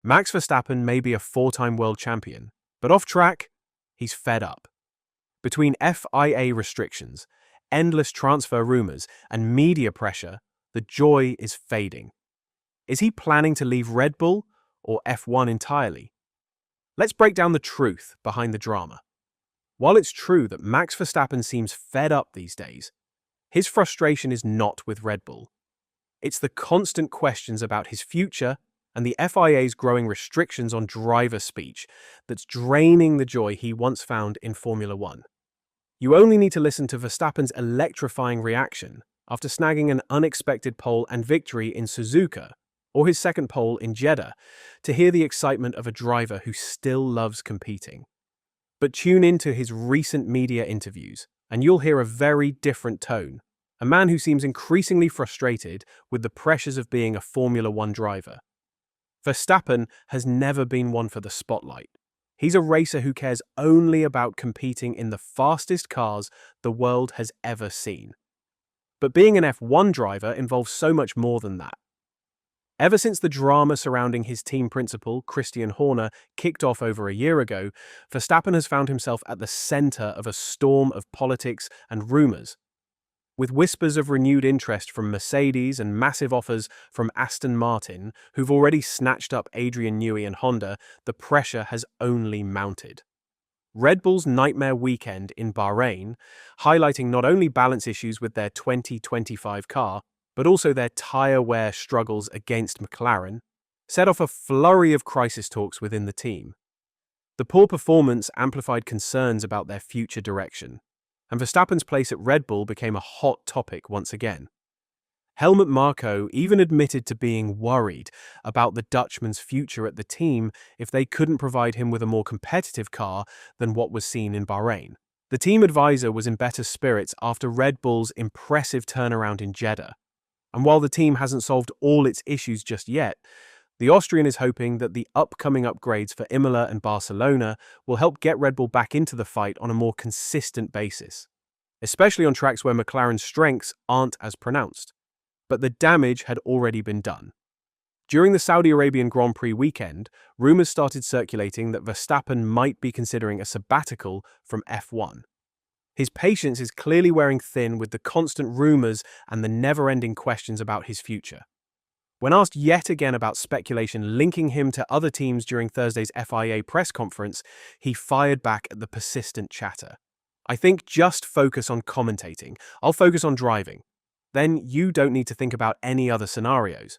Max Verstappen may be a four-time world champion, but off track, he's fed up. Between FIA restrictions, endless transfer rumors, and media pressure, the joy is fading. Is he planning to leave Red Bull or F1 entirely? Let's break down the truth behind the drama. While it's true that Max Verstappen seems fed up these days, his frustration is not with Red Bull. It's the constant questions about his future and the FIA's growing restrictions on driver speech that's draining the joy he once found in Formula One. You only need to listen to Verstappen's electrifying reaction after snagging an unexpected pole and victory in Suzuka, or his second pole in Jeddah, to hear the excitement of a driver who still loves competing. But tune into his recent media interviews, and you'll hear a very different tone. A man who seems increasingly frustrated with the pressures of being a Formula One driver. Verstappen has never been one for the spotlight. He's a racer who cares only about competing in the fastest cars the world has ever seen. But being an F1 driver involves so much more than that. Ever since the drama surrounding his team principal, Christian Horner, kicked off over a year ago, Verstappen has found himself at the center of a storm of politics and rumors. With whispers of renewed interest from Mercedes and massive offers from Aston Martin, who've already snatched up Adrian Newey and Honda, the pressure has only mounted. Red Bull's nightmare weekend in Bahrain, highlighting not only balance issues with their 2025 car, but also their tyre wear struggles against McLaren, set off a flurry of crisis talks within the team. The poor performance amplified concerns about their future direction, and Verstappen's place at Red Bull became a hot topic once again. Helmut Marko even admitted to being worried about the Dutchman's future at the team if they couldn't provide him with a more competitive car than what was seen in Bahrain. The team advisor was in better spirits after Red Bull's impressive turnaround in Jeddah. And while the team hasn't solved all its issues just yet, the Austrian is hoping that the upcoming upgrades for Imola and Barcelona will help get Red Bull back into the fight on a more consistent basis, especially on tracks where McLaren's strengths aren't as pronounced. But the damage had already been done. During the Saudi Arabian Grand Prix weekend, rumors started circulating that Verstappen might be considering a sabbatical from F1. His patience is clearly wearing thin with the constant rumors and the never-ending questions about his future. When asked yet again about speculation linking him to other teams during Thursday's FIA press conference, he fired back at the persistent chatter. "I think just focus on commentating. I'll focus on driving. Then you don't need to think about any other scenarios.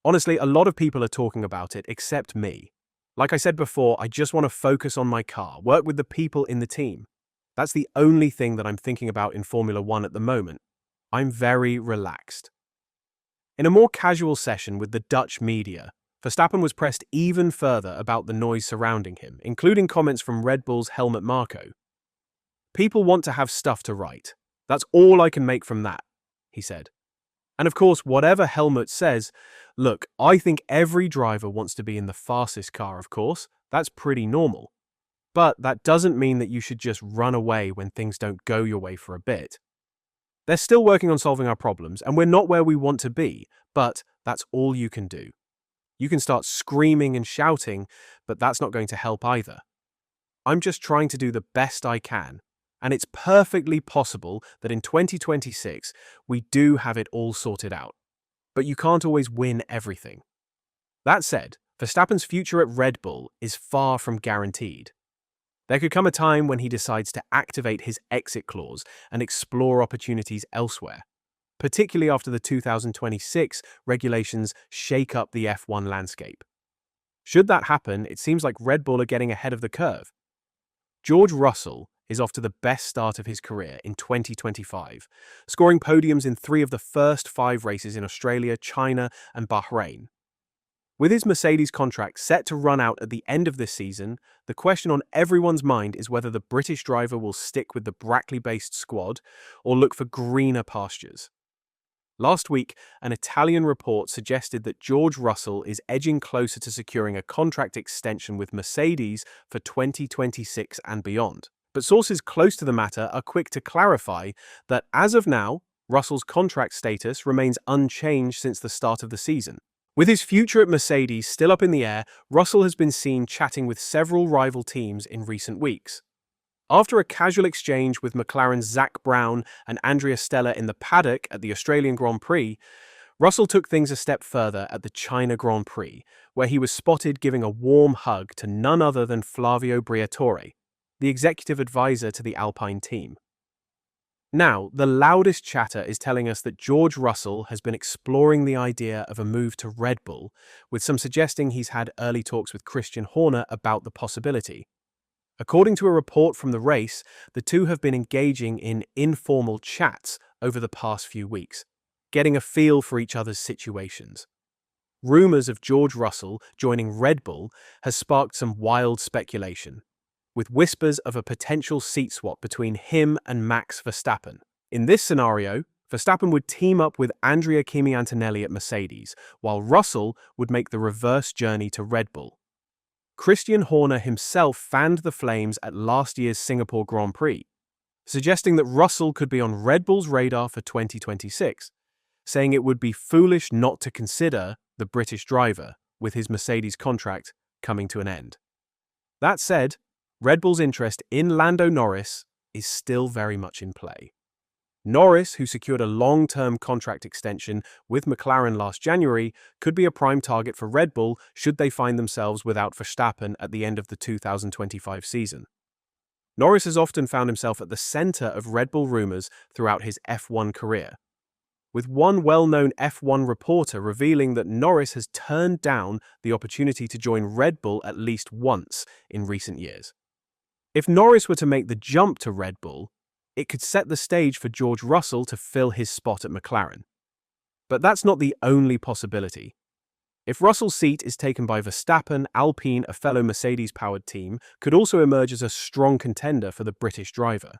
Honestly, a lot of people are talking about it except me. Like I said before, I just want to focus on my car, work with the people in the team. That's the only thing that I'm thinking about in Formula One at the moment. I'm very relaxed." In a more casual session with the Dutch media, Verstappen was pressed even further about the noise surrounding him, including comments from Red Bull's Helmut Marko. "People want to have stuff to write. That's all I can make from that," he said. And of course, whatever Helmut says, look, I think every driver wants to be in the fastest car, of course. That's pretty normal. But that doesn't mean that you should just run away when things don't go your way for a bit. They're still working on solving our problems, and we're not where we want to be, but that's all you can do. You can start screaming and shouting, but that's not going to help either. I'm just trying to do the best I can, and it's perfectly possible that in 2026 we do have it all sorted out. But you can't always win everything. That said, Verstappen's future at Red Bull is far from guaranteed. There could come a time when he decides to activate his exit clause and explore opportunities elsewhere, particularly after the 2026 regulations shake up the F1 landscape. Should that happen, it seems like Red Bull are getting ahead of the curve. George Russell is off to the best start of his career in 2025, scoring podiums in 3 of the first 5 races in Australia, China, and Bahrain. With his Mercedes contract set to run out at the end of this season, the question on everyone's mind is whether the British driver will stick with the Brackley-based squad or look for greener pastures. Last week, an Italian report suggested that George Russell is edging closer to securing a contract extension with Mercedes for 2026 and beyond. But sources close to the matter are quick to clarify that as of now, Russell's contract status remains unchanged since the start of the season, With his future at Mercedes still up in the air, Russell has been seen chatting with several rival teams in recent weeks. After a casual exchange with McLaren's Zak Brown and Andrea Stella in the paddock at the Australian Grand Prix, Russell took things a step further at the China Grand Prix, where he was spotted giving a warm hug to none other than Flavio Briatore, the executive advisor to the Alpine team. Now, the loudest chatter is telling us that George Russell has been exploring the idea of a move to Red Bull, with some suggesting he's had early talks with Christian Horner about the possibility. According to a report from the race, the two have been engaging in informal chats over the past few weeks, getting a feel for each other's situations. Rumours of George Russell joining Red Bull has sparked some wild speculation, with whispers of a potential seat swap between him and Max Verstappen. In this scenario, Verstappen would team up with Andrea Kimi Antonelli at Mercedes, while Russell would make the reverse journey to Red Bull. Christian Horner himself fanned the flames at last year's Singapore Grand Prix, suggesting that Russell could be on Red Bull's radar for 2026, saying it would be foolish not to consider the British driver, with his Mercedes contract coming to an end. That said, Red Bull's interest in Lando Norris is still very much in play. Norris, who secured a long-term contract extension with McLaren last January, could be a prime target for Red Bull should they find themselves without Verstappen at the end of the 2025 season. Norris has often found himself at the center of Red Bull rumors throughout his F1 career, with one well-known F1 reporter revealing that Norris has turned down the opportunity to join Red Bull at least once in recent years. If Norris were to make the jump to Red Bull, it could set the stage for George Russell to fill his spot at McLaren. But that's not the only possibility. If Russell's seat is taken by Verstappen, Alpine, a fellow Mercedes-powered team, could also emerge as a strong contender for the British driver.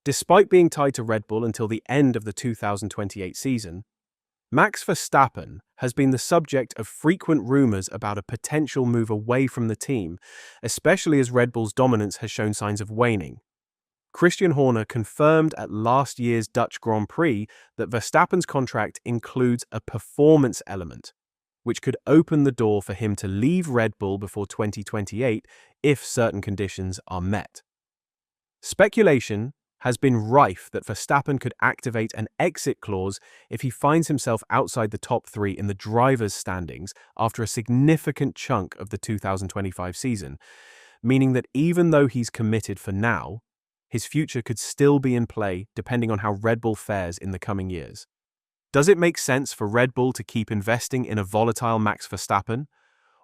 Despite being tied to Red Bull until the end of the 2028 season, Max Verstappen has been the subject of frequent rumours about a potential move away from the team, especially as Red Bull's dominance has shown signs of waning. Christian Horner confirmed at last year's Dutch Grand Prix that Verstappen's contract includes a performance element, which could open the door for him to leave Red Bull before 2028 if certain conditions are met. Speculation has been rife that Verstappen could activate an exit clause if he finds himself outside the top three in the drivers' standings after a significant chunk of the 2025 season, meaning that even though he's committed for now, his future could still be in play depending on how Red Bull fares in the coming years. Does it make sense for Red Bull to keep investing in a volatile Max Verstappen,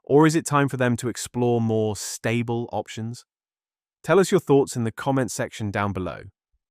or is it time for them to explore more stable options? Tell us your thoughts in the comment section down below.